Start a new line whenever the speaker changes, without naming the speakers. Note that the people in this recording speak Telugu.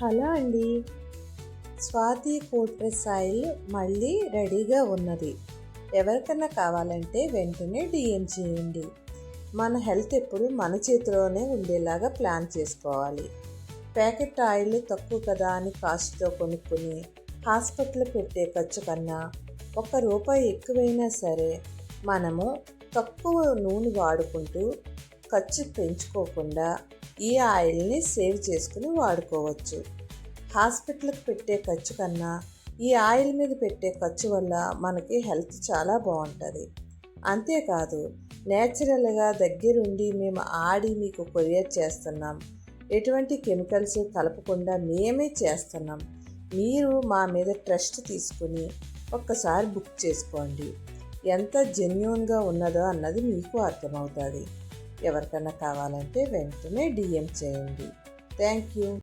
హలో అండి. స్వాతి కోల్డ్ ప్రెస్ ఆయిల్ మళ్ళీ రెడీగా ఉన్నది. ఎవరికైనా కావాలంటే వెంటనే డిఎం చేయండి. మన హెల్త్ ఎప్పుడు మన చేతిలోనే ఉండేలాగా ప్లాన్ చేసుకోవాలి. ప్యాకెట్ ఆయిల్ తక్కువ కదా అని కాస్ట్తో కొనుక్కుని హాస్పిటల్ పెట్టే ఖర్చు కన్నా ₹1 ఎక్కువైనా సరే మనము తక్కువ నూనె వాడుకుంటూ ఖర్చు పెంచుకోకుండా ఈ ఆయిల్ని సేవ్ చేసుకుని వాడుకోవచ్చు. హాస్పిటల్కి పెట్టే ఖర్చు కన్నా ఈ ఆయిల్ మీద పెట్టే ఖర్చు వల్ల మనకి హెల్త్ చాలా బాగుంటుంది. అంతేకాదు, నేచురల్గా దగ్గరుండి మేము ఆడి మీకు కొరియర్ చేస్తున్నాం. ఎటువంటి కెమికల్స్ కలపకుండా మేమే చేస్తున్నాం. మీరు మా మీద ట్రస్ట్ తీసుకుని ఒక్కసారి బుక్ చేసుకోండి. ఎంత జెన్యూన్గా ఉన్నదో అన్నది మీకు అర్థమవుతుంది. ఎవరికైనా కావాలంటే వెంటనే డిఎం చేయండి. Thank you.